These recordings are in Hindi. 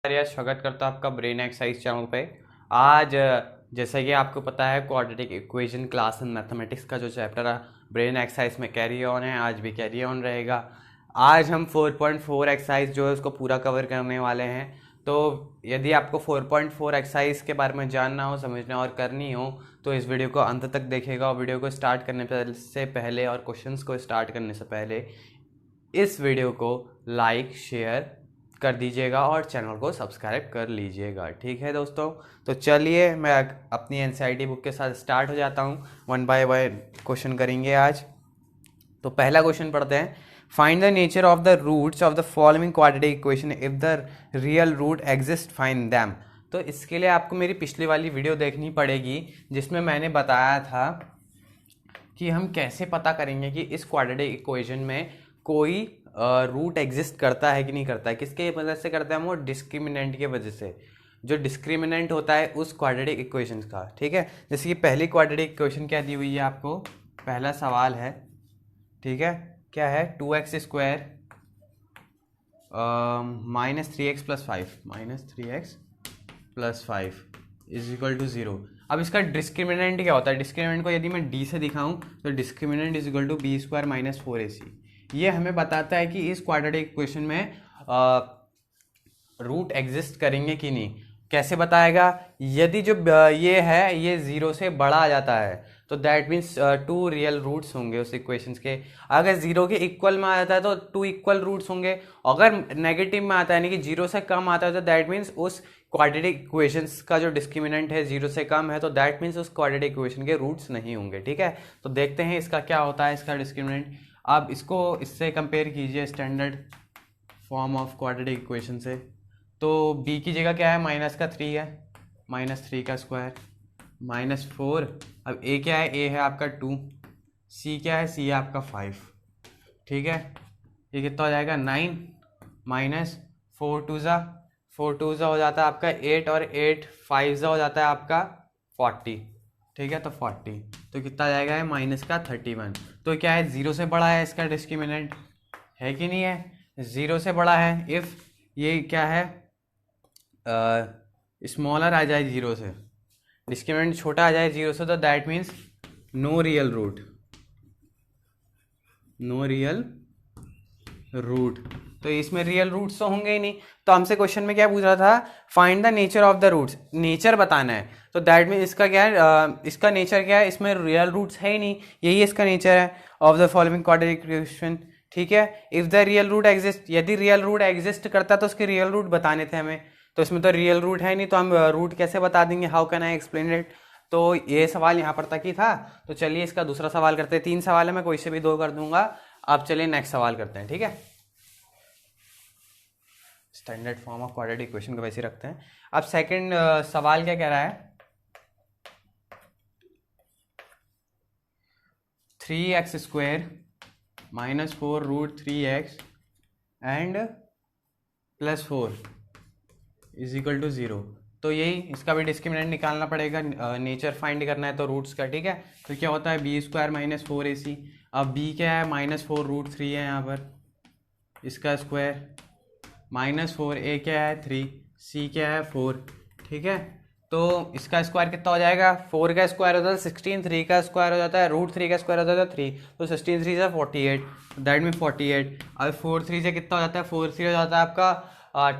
यार स्वागत करता हूँ आपका ब्रेन एक्सरसाइज चैनल पे। आज जैसा कि आपको पता है quadratic equation class in mathematics का जो चैप्टर है ब्रेन एक्सरसाइज में कैरी ऑन है, आज भी कैरी ऑन रहेगा। आज हम 4.4 एक्सरसाइज जो है उसको पूरा कवर करने वाले हैं। तो यदि आपको 4.4 एक्सरसाइज के बारे में जानना हो, समझना और करनी हो तो इस वीडियो को अंत तक देखेगा। और वीडियो को स्टार्ट करने से पहले और क्वेश्चंस को स्टार्ट करने से पहले इस वीडियो को लाइक शेयर कर दीजिएगा और चैनल को सब्सक्राइब कर लीजिएगा। ठीक है दोस्तों, तो चलिए मैं अपनी एनसीईआरटी बुक के साथ स्टार्ट हो जाता हूँ। वन बाय वन क्वेश्चन करेंगे आज। तो पहला क्वेश्चन पढ़ते हैं। Find the nature of the roots of the following quadratic equation if the real root exist, find them. तो इसके लिए आपको मेरी पिछली वाली वीडियो देखनी पड़ेगी जिसमें मैंने बताया था कि हम कैसे पता करेंगे कि इस क्वाड्रेटिक इक्वेशन में कोई रूट एग्जिस्ट करता है कि नहीं करता है। किसके वजह से करता है? वो डिस्क्रिमिनेंट की वजह से। जो डिस्क्रिमिनेंट होता है उस क्वाड्रेटिक इक्वेशन का। ठीक है, जैसे कि पहली क्वाड्रेटिक इक्वेशन क्या दी हुई है आपको, पहला सवाल है। ठीक है, क्या है? 2x² -3x + 5 is equal to 0। अब इसका डिस्क्रिमिनेंट क्या होता है? डिस्क्रिमिनेंट को यदि मैं डी से दिखाऊं तो discriminant is equal to b² - 4ac। ये हमें बताता है कि इस क्वाड्रेटिक इक्वेशन में रूट एग्जिस्ट करेंगे कि नहीं। कैसे बताएगा? यदि जो ये है ये 0 से बड़ा आ जाता है तो दैट मीन्स 2 रियल रूट्स होंगे उस इक्वेशंस के। अगर 0 के इक्वल में आ जाता है तो 2 इक्वल रूट्स होंगे। अगर नेगेटिव में आता है यानी कि 0 से कम आता है तो दैट मीन्स उस क्वाड्रेटिक इक्वेशंस का जो डिस्क्रिमिनेंट है 0 से कम है तो दैट मीन्स उस क्वाड्रेटिक इक्वेशन के रूट्स नहीं होंगे। ठीक है, तो देखते हैं इसका क्या होता है इसका डिस्क्रिमिनेंट। आप इसको इससे कंपेयर कीजिए standard form of quadratic equation से। तो b की जगह क्या है? -3 है, -3 का स्क्वायर -4। अब a क्या है? a है आपका 2। c क्या है? c है आपका 5। ठीक है, ये कितना हो जाएगा? 9 -4 2 हो जाता है आपका 8 और 8 5 हो जाता है आपका 40। ठीक है, तो 40 तो कितना जाएगा? है -31। तो क्या है? 0 से बड़ा है इसका डिस्क्रिमिनेंट, है कि नहीं है? 0 से बड़ा है। इफ ये क्या है स्मॉलर आ जाए 0 से, डिस्क्रिमिनेंट छोटा आ जाए 0 से, तो that means no real root, no real root. तो इसमें रियल रूट्स तो होंगे ही नहीं। तो हमसे क्वेश्चन में क्या पूछ रहा था? Find the nature of the roots, nature बताना है। तो दैट मीन इसका क्या है? इसका नेचर क्या है? इसमें रियल रूट्स है ही नहीं, यही इसका नेचर है of the following quadratic equation. ठीक है, if the real root exist, यदि रियल रूट एग्जिस्ट करता तो उसके रियल रूट बताने थे हमें। तो इसमें तो रियल रूट है नहीं तो हम रूट कैसे बता देंगे? How can I explain it? तो ये सवाल यहाँ पर तक ही था। तो चलिए इसका दूसरा सवाल करते हैं। 3 सवाल है, मैं कोई से भी 2 कर दूंगा। अब चलिए नेक्स्ट सवाल करते हैं। ठीक है, standard form of quadratic equation को वैसे रखते हैं। अब सेकंड सवाल क्या कह रहा है? 3x² -4√3x and +4 is equal to 0। तो यही इसका भी डिस्क्रिमिनेंट निकालना पड़ेगा, नेचर फाइंड करना है तो रूट्स का। ठीक है, तो क्या होता है? b² - 4ac। अब b क्या है? -4√3 है यहाँ पर, इसका स्क्वायर -4, a क्या है? 3, c क्या है? 4। ठीक है, तो इसका स्क्वायर कितना हो जाएगा? 4 का स्क्वायर होता है 16, 3 का स्क्वायर हो जाता है √3 का स्क्वायर होता है 3, तो 16 3 से 48, दैट मीन 48। अब 4 3 से कितना हो जाता है? 4 3 हो जाता है आपका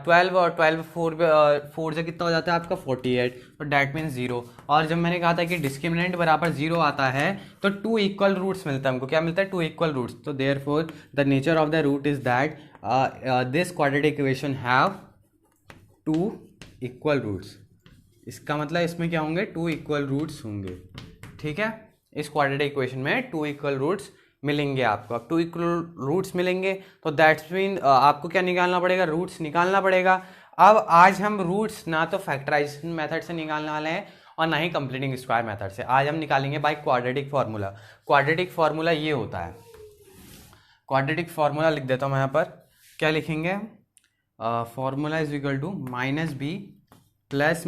12, और 12 4 से कितना हो जाता है आपका 48, तो डैट मीन 0। और जब मैंने कहा था कि डिस्क्रिमिनेंट बराबर 0 आता है तो 2 इक्वल रूट्स मिलता है हमको। क्या मिलता है? 2 इक्वल रूट्स। तो therefore the nature of the root is that this quadratic equation have 2 equal roots. इसका मतलब इसमें क्या होंगे? 2 इक्वल रूट्स होंगे। ठीक है, इस क्वाड्रेटिक इक्वेशन में 2 इक्वल रूट्स मिलेंगे आपको। अब 2 इक्वल रूट्स मिलेंगे तो दैट्स मीन आपको क्या निकालना पड़ेगा? रूट्स निकालना पड़ेगा। अब आज हम रूट्स ना तो फैक्टराइजेशन मेथड से निकालने वाले हैं और ना ही कंप्लीटिंग स्क्वायर मेथड से। आज हम निकालेंगे by quadratic formula. Quadratic formula ये होता है, क्वाड्रेटिक फार्मूला लिख देता हूँ मैं यहाँ पर। क्या लिखेंगे? Formula is equal to -b +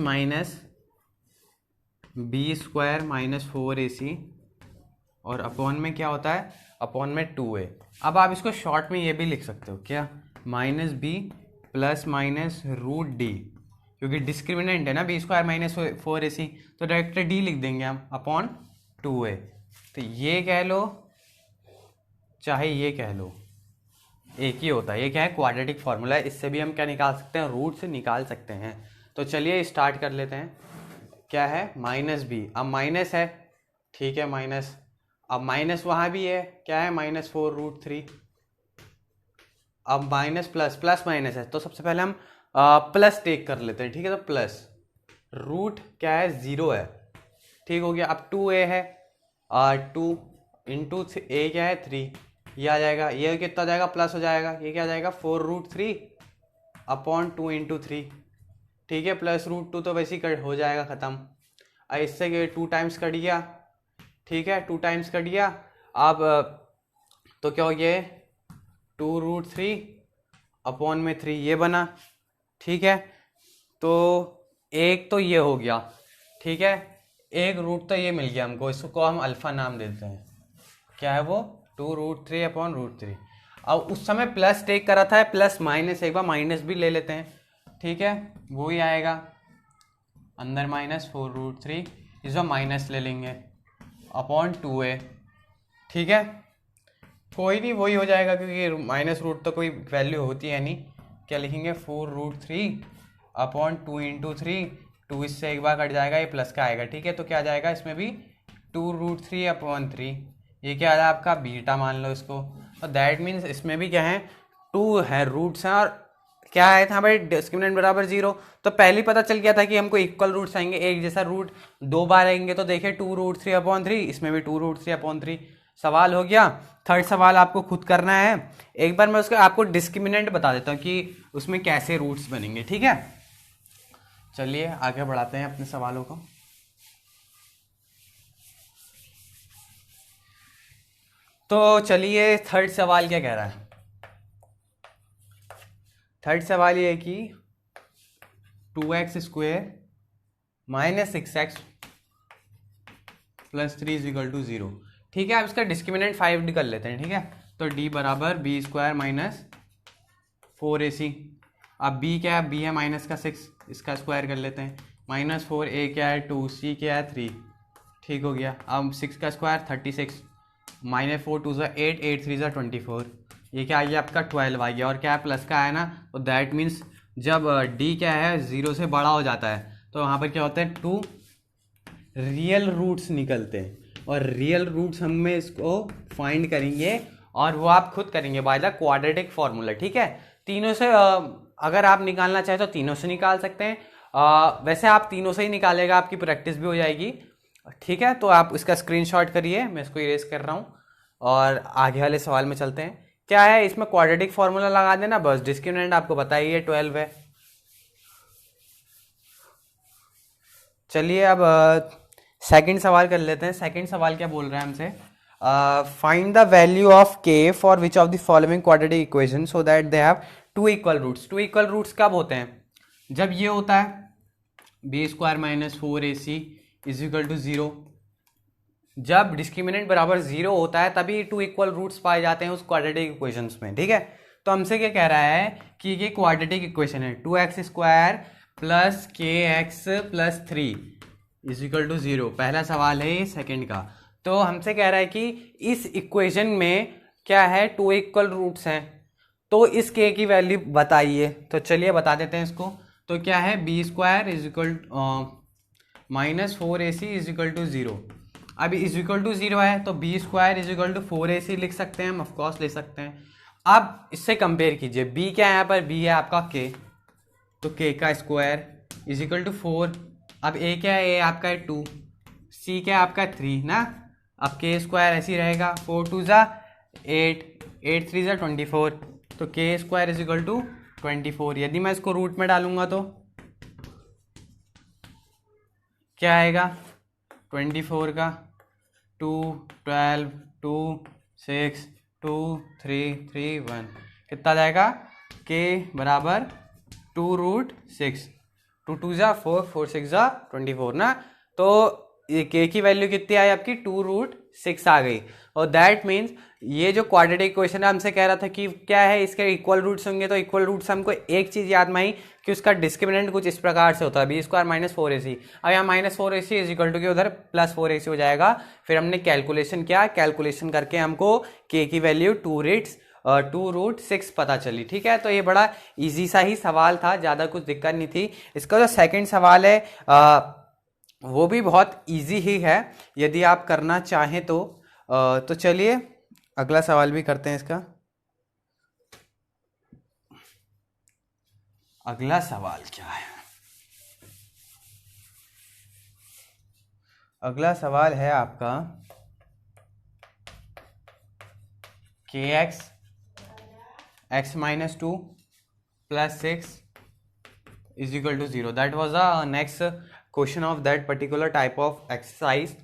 -b² - 4ac और अपॉन में क्या होता है? अपॉन में 2a। अब आप इसको शॉर्ट में ये भी लिख सकते हो, क्या? -b plus minus root D, क्योंकि डिस्क्रिमिनेंट है ना बी स्क्वायर माइनस 4ac, तो डायरेक्ट डी लिख देंगे हम अपॉन 2a। तो ये कह लो चाहे ये कह लो एक ही होता है। ये क्या है, क्वाड्रेटिक फार्मूला है। इससे भी हम क्या निकाल सकते हैं, रूट से निकाल सकते हैं। तो चलिए स्टार्ट कर लेते हैं। क्या है, माइनस बी, अब माइनस है, ठीक है माइनस, अब माइनस वहाँ भी है, क्या है -4√3। अब माइनस प्लस, प्लस माइनस है, तो सबसे पहले हम प्लस टेक कर लेते हैं, ठीक है। तो प्लस रूट क्या है 0 है, ठीक हो गया। अब 2a है, 2 इंटू ए क्या है 3, ये आ जाएगा, ये कितना जाएगा प्लस हो जाएगा, ये क्या जाएगा 4√3 अपॉन 2 इंटू 3, ठीक है। प्लस √2 तो वैसे ही कट हो जाएगा ख़त्म। अब इससे 2 टाइम्स कट गया, ठीक है, 2 टाइम्स कट गया। अब तो क्या हो गया 2√3 अपॉन में 3 ये बना, ठीक है। तो एक तो ये हो गया, ठीक है, एक रूट तो ये मिल गया हमको, इसको हम अल्फ़ा नाम देते हैं। क्या है वो 2√3 अपॉन √3। अब उस समय प्लस टेक करा था, प्लस माइनस, एक बार माइनस भी ले लेते हैं, ठीक है, वो ही आएगा अंदर -4√3, इस बार माइनस ले लेंगे अपॉन 2a, ठीक है। कोई नहीं, वही हो जाएगा क्योंकि माइनस रूट तो कोई वैल्यू होती है नहीं। क्या लिखेंगे 4√3 अपॉन 2 इंटू 3, 2 इससे एक बार कट जाएगा, ये प्लस का आएगा, ठीक है। तो क्या आ जाएगा इसमें भी 2√3 अपॉन 3, ये क्या आ रहा है आपका बीटा मान लो इसको। और दैट मीन्स इसमें भी क्या है 2 है, रूट्स हैं, और क्या आया था भाई डिस्क्रिमिनेंट बराबर 0। तो पहले ही पता चल गया था कि हमको इक्वल रूट्स आएंगे, एक जैसा रूट 2 बार आएंगे। तो देखिए 2√3 अपॉन 3, इसमें भी 2√3 अपॉन 3। सवाल हो गया। थर्ड सवाल आपको खुद करना है। एक बार मैं उसका आपको डिस्क्रिमिनेंट बता देता हूँ कि उसमें कैसे रूट्स बनेंगे, ठीक है। चलिए आगे बढ़ाते हैं अपने सवालों को। तो चलिए थर्ड सवाल क्या कह रहा है। थर्ड सवाल ये है कि 2x square minus 6x plus 3 is equal to 0, ठीक है। अब इसका डिस्क्रिमिनेंट 5 कर लेते हैं, ठीक है। तो d बराबर बी स्क्वायर माइनस 4ac। अब b क्या है, b है माइनस का 6, इसका स्क्वायर कर लेते हैं, -4a क्या है 2, c क्या है 3, ठीक हो गया। अब 6 का स्क्वायर 36, -4 2 8, 8 3 24, ये क्या आ गया आपका 12 आ गया। और क्या है प्लस का है ना, तो दैट मीन्स जब d क्या है 0 से बड़ा हो जाता है तो वहाँ पर क्या होता है 2 रियल रूट्स निकलते हैं, और रियल रूट्स हम में इसको फाइंड करेंगे और वो आप खुद करेंगे बाय द क्वाड्रेटिक फार्मूला, ठीक है। तीनों से अगर आप निकालना चाहें तो तीनों से निकाल सकते हैं। वैसे आप तीनों से ही निकालेगा, आपकी प्रैक्टिस भी हो जाएगी, ठीक है। तो आप इसका स्क्रीनशॉट करिए, मैं इसको इरेज कर रहा हूँ और आगे वाले सवाल में चलते हैं। क्या है इसमें क्वाड्रेटिक फार्मूला लगा देना बस, डिस्क्रिमिनेंट आपको बताइए 12 है। चलिए अब सेकंड सवाल कर लेते हैं। सेकंड सवाल क्या बोल रहा है हमसे, find the value of k for which of the following quadratic equation so that they have 2 equal roots. 2 equal roots कब होते हैं, जब ये होता है b square minus 4ac is equal to 0। जब डिस्क्रिमिनेंट बराबर 0 होता है तभी 2 इक्वल रूट्स पाए जाते हैं उस क्वाड्रेटिक इक्वेशंस में, ठीक है। तो हमसे क्या कह रहा है कि ये क्वाड्रेटिक इक्वेशन है 2x square plus kx plus 3 is equal to 0। पहला सवाल है ये सेकंड का। तो हमसे कह रहा है कि इस इक्वेशन में क्या है 2 इक्वल रूट्स हैं, तो इस k की वैल्यू बताइए। तो चलिए बता देते हैं इसको। तो क्या है b square is equal minus 4ac is equal to 0। अब इज इक्वल टू 0 है तो b square is equal to 4ac लिख सकते हैं हम, ऑफकोर्स ले सकते हैं। अब इससे कंपेयर कीजिए, b क्या है यहाँ पर, b है आपका k, तो k का स्क्वायर इज इक्वल टू 4। अब a क्या है, a आपका है 2, c क्या है आपका 3 ना। अब k स्क्वायर ऐसे ही रहेगा, 4 2 ज़ा 8, 8 3 ज़ा 24, तो k square is equal to 24। यदि मैं इसको रूट में डालूंगा तो क्या आएगा 24 का 2 12 2 6 2 3 3 1, कितना जाएगा k बराबर 2√6, 2 2 4 4 6 24 ना। तो ये k की वैल्यू कितनी आई आपकी 2√6 6 आ गई। और दैट मीन्स ये जो क्वाड्रेटिक इक्वेशन हमसे कह रहा था कि क्या है, इसके इक्वल रूट्स होंगे, तो इक्वल रूट्स हमको एक चीज़ याद में आई कि उसका डिस्क्रिमिनेंट कुछ इस प्रकार से होता है, बी स्क्वायर माइनस 4ac। अब यहाँ minus 4ac is equal to के उधर प्लस 4ac हो जाएगा। फिर हमने कैलकुलेशन किया, कैलकुलेशन करके हमको के की वैल्यू 2√6 पता चली। ठीक है, तो ये बड़ा इजी सा ही सवाल था, ज़्यादा कुछ दिक्कत नहीं थी। इसका जो सेकंड सवाल है वो भी बहुत इजी ही है, यदि आप करना चाहें तो चलिए अगला सवाल भी करते हैं इसका। अगला सवाल क्या है? अगला सवाल है आपका k x minus 2 plus 6 is equal to 0। That was the next question of that particular type of exercise.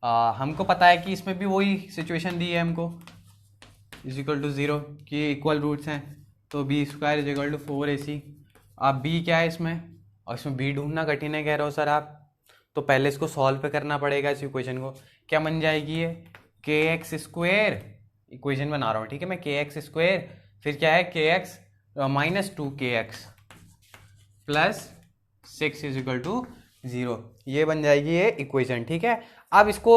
हमको पता है कि इसमें भी वही सिचुएशन दी है हमको, इज इक्वल टू 0 कि इक्वल रूट्स हैं, तो B square is equal to 4ac। अब बी क्या है इसमें, और इसमें बी ढूंढना कठिन है कह रहे हो सर आप, तो पहले इसको सॉल्व पे करना पड़ेगा इस इक्वेशन को। क्या बन जाएगी ये, के एक्स स्क्वेयर, इक्वेशन बना रहा हूँ ठीक है मैं, के एक्स स्क्वेयर, फिर क्या है k x minus 2kx plus 6 is equal to 0। ये बन जाएगी ये इक्वेशन। ठीक है, अब इसको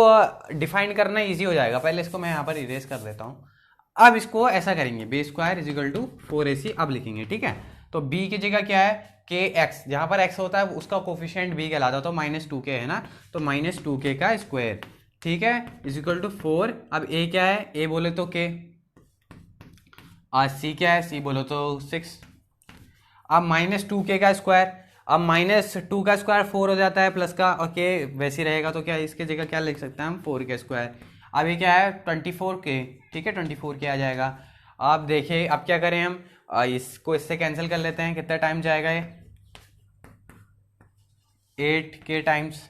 डिफाइन करना इजी हो जाएगा। पहले इसको मैं यहाँ पर इरेज कर देता हूँ। अब इसको ऐसा करेंगे, B square is equal to 4ac अब लिखेंगे। ठीक है, तो b की जगह क्या है, के एक्स, जहाँ पर x होता है उसका कोफिशिएंट b कहलाता है, तो -2k है ना, तो -2k का स्क्वायर। ठीक है, इज इक्वल टू 4। अब a क्या है, a बोले तो k, और c क्या है, c बोलो तो 6। अब -2k का स्क्वायर, अब -2 का स्क्वायर 4 हो जाता है प्लस का, और k वैसे ही रहेगा, तो क्या इसकी जगह क्या लिख सकते हैं हम, 4 का स्क्वायर। अब ये क्या है 24k, ठीक है 24k आ जाएगा। अब देखिए अब क्या करें हम, इसको इससे कैंसिल कर लेते हैं, कितना टाइम जाएगा ये, 8k टाइम्स।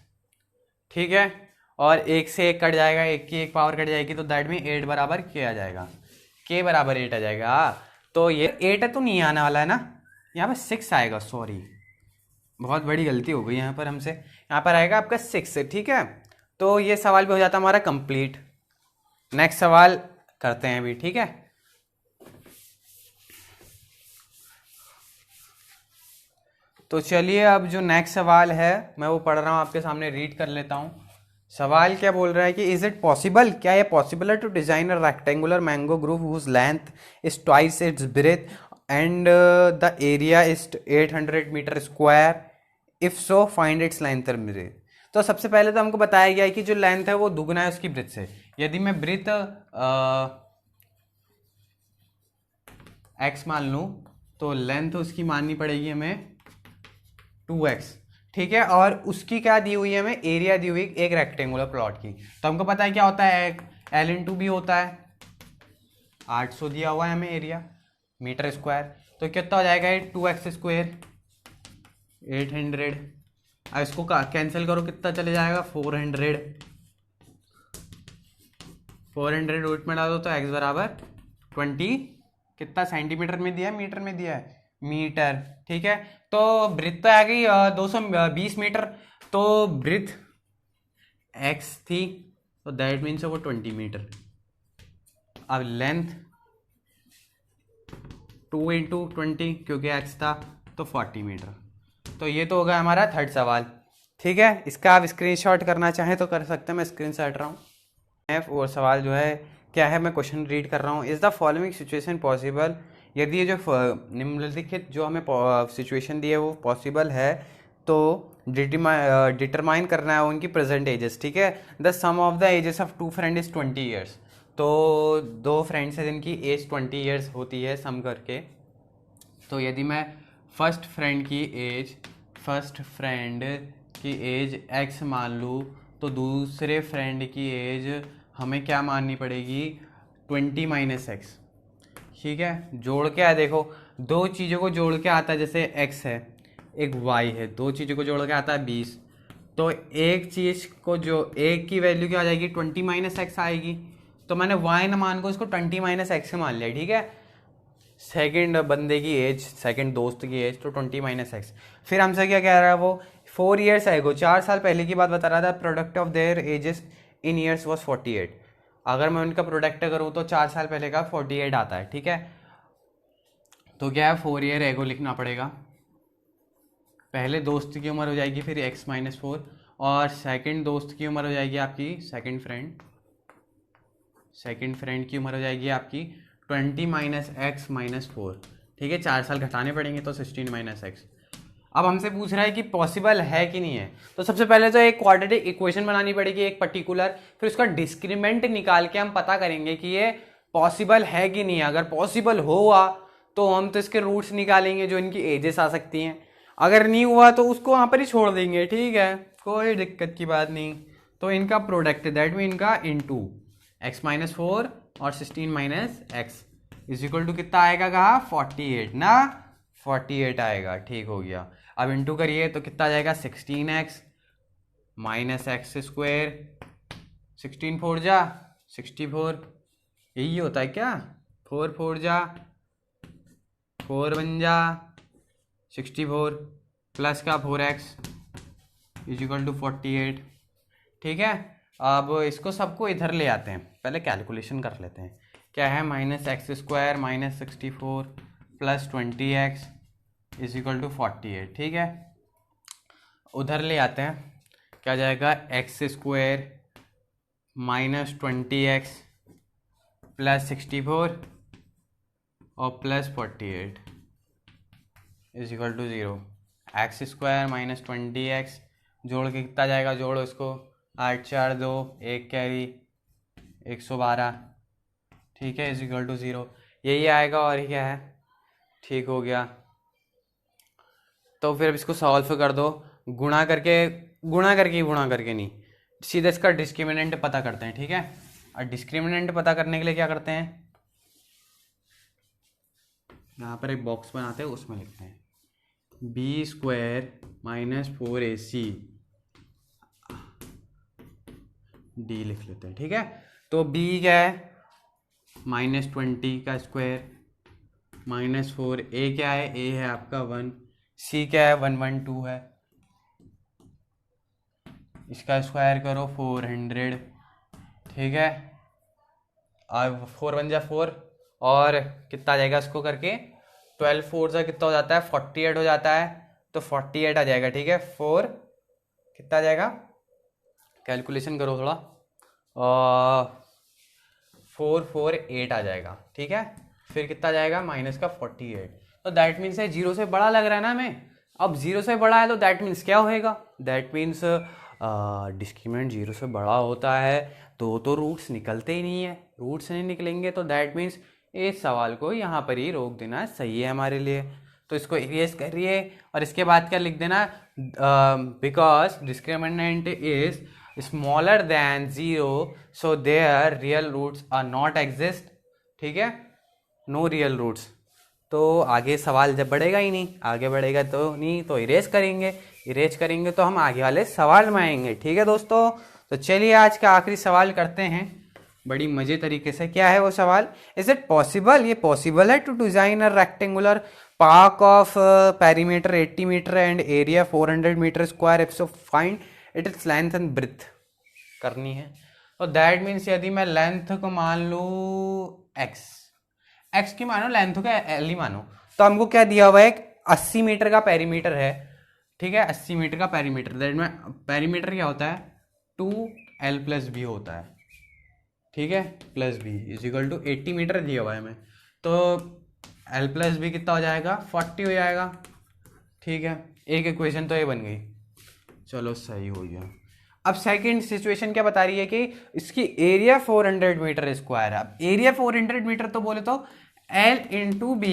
ठीक है, और एक से एक कट जाएगा, एक की एक पावर कट जाएगी, तो दैट मीन 8 बराबर k आ जाएगा, k बराबर 8 आ जाएगा। तो ये 8 है तो नहीं आने वाला है ना, यहाँ पर 6 आएगा, सॉरी बहुत बड़ी गलती हो गई यहाँ पर हमसे, यहाँ पर आएगा आपका 6। ठीक है, तो ये सवाल भी हो जाता हमारा कंप्लीट। नेक्स्ट सवाल करते हैं अभी। ठीक है, तो चलिए अब जो नेक्स्ट सवाल है मैं वो पढ़ रहा हूँ आपके सामने, रीड कर लेता हूँ। सवाल क्या बोल रहा है कि इज इट पॉसिबल, क्या ये पॉसिबल है to design a rectangular mango group whose length is twice its breadth and the area is 800 metre square, if so find its length और ब्रेथ। तो सबसे पहले तो हमको बताया गया है कि जो लेंथ है वो दुगना है उसकी ब्रेथ से। यदि मैं ब्रेथ x मान लूँ तो लेंथ उसकी माननी पड़ेगी हमें 2x। ठीक है, और उसकी क्या दी हुई है हमें, एरिया दी हुई एक रेक्टेंगुलर प्लॉट की। तो हमको पता है क्या होता है, L/2 होता है, 800 दिया हुआ है हमें एरिया मीटर स्क्वायर, तो कितना हो जाएगा 2x स्क्वायर 800। अब इसको कैंसिल करो, कितना चले जाएगा 400 रूट में डालो तो x बराबर 20, कितना सेंटीमीटर में दिया है, मीटर में दिया है, मीटर। ठीक है, तो ब्रिथ तो आ गई 220 मीटर, तो ब्रिथ x थी, तो दैट मीन्स वो 20 मीटर। अब लेंथ 2 × 20 क्योंकि x था, तो 40 मीटर। तो ये तो होगा हमारा थर्ड सवाल। ठीक है, इसका आप स्क्रीनशॉट करना चाहें तो कर सकते हैं, मैं स्क्रीनशॉट रहा हूँ। और सवाल जो है क्या है, मैं क्वेश्चन रीड कर रहा हूँ। Is the following situation possible, यदि ये जो निम्नलिखित जो हमें सिचुएशन दी है वो पॉसिबल है, तो डिटरमाइन करना है उनकी प्रेजेंट एजेस। ठीक है, the sum of the ages of 2 friend is 20 years. तो 2 फ्रेंड्स हैं जिनकी एज 20 ईयर्स होती है सम करके। तो यदि मैं फर्स्ट फ्रेंड की एज x मान लूँ, तो दूसरे फ्रेंड की एज हमें क्या माननी पड़ेगी, 20 - x। ठीक है, जोड़ के आ, देखो दो चीज़ों को जोड़ के आता है, जैसे x है एक y है, दो चीज़ों को जोड़ के आता है 20। तो एक चीज़ को जो एक की वैल्यू क्या आ जाएगी 20 - x आएगी, तो मैंने y न मान को इसको 20 - x मान लिया। ठीक है, सेकंड बंदे की एज, सेकंड दोस्त की एज, तो 20 - x। फिर हमसे क्या कह रहा है वो, 4 ईयर्स आएगो, 4 साल पहले की बात बता रहा था, product of their edges in years was 48। अगर मैं उनका प्रोडक्ट करूँ तो 4 साल पहले का 48 आता है, ठीक है। तो क्या है, 4 ईयर एगो लिखना पड़ेगा। पहले दोस्त की उम्र हो जाएगी फिर x-4, और सेकंड दोस्त की उम्र हो जाएगी आपकी, सेकंड फ्रेंड की उम्र हो जाएगी आपकी 20 - x-4, ठीक है। 4 साल घटाने पड़ेंगे तो 16 - x। अब हमसे पूछ रहा है कि पॉसिबल है कि नहीं है, तो सबसे पहले तो एक क्वाड्रेटिक इक्वेशन बनानी पड़ेगी एक पर्टिकुलर, फिर उसका डिस्क्रिमेंट निकाल के हम पता करेंगे कि ये पॉसिबल है कि नहीं है। अगर पॉसिबल हुआ तो हम तो इसके रूट्स निकालेंगे जो इनकी एजेस आ सकती हैं, अगर नहीं हुआ तो उसको वहाँ पर ही छोड़ देंगे, ठीक है, कोई दिक्कत की बात नहीं। तो इनका प्रोडक्ट दैट मीन इनका इंटू x-4 और 16 - x इज इक्वल टू कितना आएगा, कहा 48 ना, 48 आएगा, ठीक हो गया। अब इंटू करिए तो कितना आ जाएगा, 16x - x², 16 4 जा 64, यही होता है क्या, 4 4 जा 4 बन जा 64 प्लस का 4x इज इक्वल टू 48, ठीक है। अब इसको सबको इधर ले आते हैं, पहले कैलकुलेशन कर लेते हैं। क्या है, -x² - 64 plus 20x is equal to 48, ठीक है। उधर ले आते हैं, क्या जाएगा, x² - 20x प्लस 64 और plus 48 is equal to 0। x² - 20x जोड़ के कितना जाएगा, जोड़ो इसको, 8 4 2 1 कैरी 112, ठीक है, इज इक्वल टू 0, यही आएगा। और क्या है, ठीक हो गया। तो फिर अब इसको सॉल्व कर दो, गुणा करके नहीं, सीधे इसका डिस्क्रिमिनेंट पता करते हैं, ठीक है। और डिस्क्रिमिनेंट पता करने के लिए क्या करते हैं, यहाँ पर एक बॉक्स बनाते हैं, उसमें लिखते हैं b² - 4ac d लिख लेते हैं, ठीक है। तो b क्या है, -20 का स्क्वायर -4, a क्या है, a है आपका 1, c क्या है 112 है, इसका स्क्वायर करो 400, ठीक है। अब 4 बन जा 4, और कितना आ जाएगा इसको करके, 12 4 से कितना हो जाता है, 48 हो जाता है, तो 48 आ जाएगा, ठीक है। 4 कितना आ जाएगा, कैलकुलेशन करो थोड़ा, 448 आ जाएगा, ठीक है। फिर कितना आ जाएगा, माइनस का 48, तो दैट मीन्स है 0 से बड़ा लग रहा है ना हमें। अब 0 से बड़ा है तो दैट मीन्स क्या होएगा, दैट मीन्स डिस्क्रिमिनेंट 0 से बड़ा होता है तो रूट्स निकलते ही नहीं है, रूट्स नहीं निकलेंगे तो दैट मीन्स इस सवाल को यहाँ पर ही रोक देना सही है हमारे लिए। तो इसको इरेज करिए और इसके बाद क्या लिख देना, because discriminant is smaller than 0 so there real roots are not exist, ठीक है, नो रियल रूट्स। तो आगे सवाल जब बढ़ेगा ही नहीं, आगे बढ़ेगा तो नहीं, तो इरेज करेंगे तो हम आगे वाले सवाल में आएंगे, ठीक है दोस्तों। तो चलिए आज का आखिरी सवाल करते हैं बड़ी मजे तरीके से। क्या है वो सवाल, इज इट पॉसिबल, ये पॉसिबल है to design a rectangular park of perimeter 80 metre and area 400 metre square, if so find it is length and breadth करनी है। तो दैट मीन्स यदि मैं लेंथ को मान लूँ एक्स की मानो, लेंथ को एल ही मानो, तो हमको क्या दिया हुआ है, 80 मीटर का पेरीमीटर है, ठीक है, 80 मीटर का पेरीमीटर, दैट में पेरीमीटर क्या होता है 2l + b होता है, ठीक है, plus b is equal to 80 metre दिया हुआ है हमें, तो l + b कितना हो जाएगा 40 हो जाएगा, ठीक है। एक इक्वेशन तो ये बन गई, चलो सही हो गया। अब सेकंड सिचुएशन क्या बता रही है कि इसकी एरिया 400 मीटर स्क्वायर है। अब एरिया 400 मीटर तो बोले तो L × B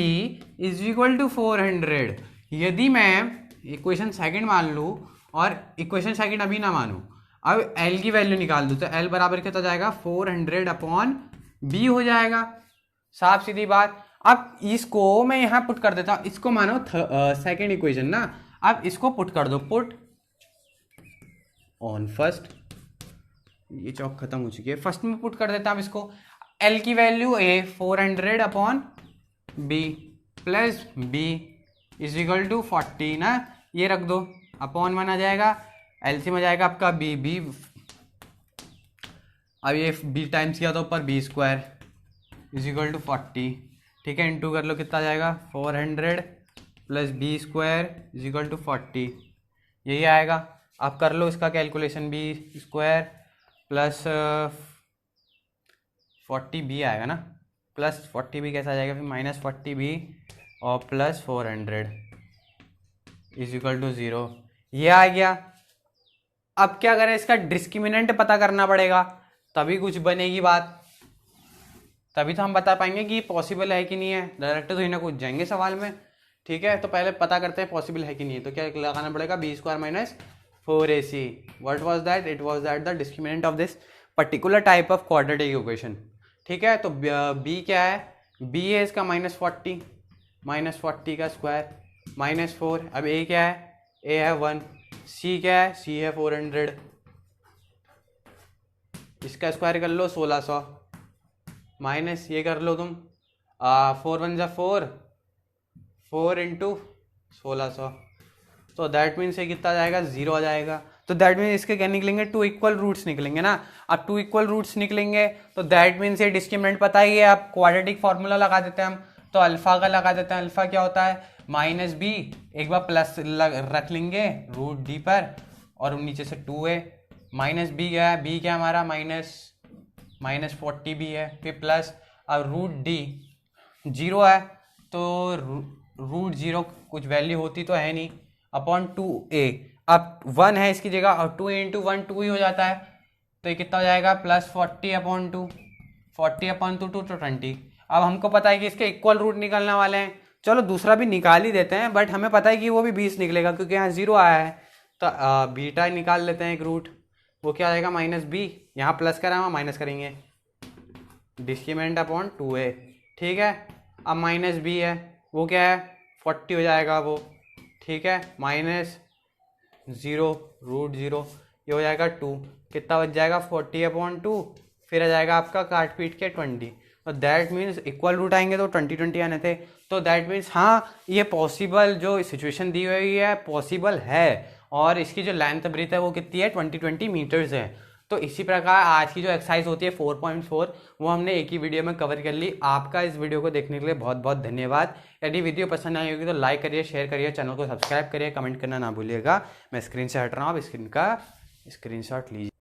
is equal to 400। यदि मैं इक्वेशन सेकंड मान लूँ और इक्वेशन सेकंड अभी ना मानूँ, अब L की वैल्यू निकाल दूँ तो L बराबर कितना जाएगा 400/B हो जाएगा, साफ सीधी बात। अब इसको मैं यहाँ पुट कर देता हूँ, इसको मानो सेकंड इक्वेशन ना, अब इसको पुट कर दो, पुट ऑन फर्स्ट, ये चौक खत्म हो चुकी है, फर्स्ट में पुट कर देता हूँ इसको, L की value A 400/B plus B is equal to 40 ना, ये रख दो, अपॉन 1 आ जाएगा, एलसीएम आ जाएगा आपका B अब ये बी टाइम्स किया तो ऊपर B square is equal to 40, ठीक है, इंटू कर लो कितना जाएगा 400 plus B square is equal to 40, यही आएगा। आप कर लो इसका calculation, B square plus 40b आएगा ना, प्लस 40b कैसा आ जाएगा फिर, माइनस 40b और प्लस 400 इज इक्वल टू 0, ये आ गया। अब क्या करें, इसका डिस्क्रिमिनेंट पता करना पड़ेगा, तभी कुछ बनेगी बात, तभी तो हम बता पाएंगे कि पॉसिबल है कि नहीं है। डायरेक्ट तो ही ना कुछ जाएंगे सवाल में, ठीक है। तो पहले पता करते हैं पॉसिबल है कि नहीं है। तो क्या लगाना पड़ेगा, B square minus 4ac, what was that, it was that the discriminant of this particular type of quadratic equation, ठीक है। तो बी क्या है, बी है इसका -40, -40 का स्क्वायर -4, अब ए क्या है, ए है 1, सी क्या है, सी है 400, इसका स्क्वायर कर लो 1600, माइनस ये कर लो तुम 4 1 जा 4, 4 इंटू 1600, तो दैट मीन्स ये कितना जाएगा, 0 आ जाएगा। तो दैट मीन्स इसके क्या निकलेंगे, 2 इक्वल रूट्स निकलेंगे ना। अब 2 इक्वल रूट्स निकलेंगे तो दैट मीन्स ये डिस्क्रिमिनेंट पता ही है। आप क्वाड्रेटिक फार्मूला लगा देते हैं हम, तो अल्फा का लगा देते हैं। अल्फा क्या होता है, माइनस बी, एक बार प्लस रख लेंगे रूट डी पर, और नीचे से 2a, माइनस बी क्या है, बी क्या है हमारा -40b है, फिर प्लस, अब रूट डी 0 है, तो रूट 0 कुछ वैल्यू होती तो है नहीं, अपॉन 2a, अब 1 है इसकी जगह, और 2 इंटू 1 2 ही हो जाता है, तो ये कितना हो जाएगा +40/2, 40/2 तो 20। अब हमको पता है कि इसके इक्वल रूट निकलने वाले हैं, चलो दूसरा भी निकाल ही देते हैं, बट हमें पता है कि वो भी 20 निकलेगा क्योंकि यहाँ 0 आया है। तो बीटा निकाल लेते हैं एक रूट, वो क्या आएगा -b, यहाँ प्लस करा हुआ माइनस करेंगे, डिस्क्रिमिनेंट अपॉन 2a, ठीक है। अब -b है, वो क्या है 40 हो जाएगा वो, ठीक है, -0 रूट 0, ये हो जाएगा 2, कितना बच जाएगा 40/2, फिर आ जाएगा आपका काट पीट के 20, तो दैट मीन्स इक्वल रूट आएंगे तो 20 आने थे, तो दैट मीन्स हाँ ये पॉसिबल, जो सिचुएशन दी हुई है पॉसिबल है, और इसकी जो लेंथ ब्रीथ है वो कितनी है 20 मीटर्स है। तो इसी प्रकार आज की जो एक्सरसाइज होती है 4.4 वो हमने एक ही वीडियो में कवर कर ली। आपका इस वीडियो को देखने के लिए बहुत बहुत धन्यवाद। यदि वीडियो पसंद आई होगी तो लाइक करिए, शेयर करिए, चैनल को सब्सक्राइब करिए, कमेंट करना ना भूलिएगा। मैं स्क्रीन से हट रहा हूँ, आप स्क्रीन का स्क्रीनशॉट लीजिए।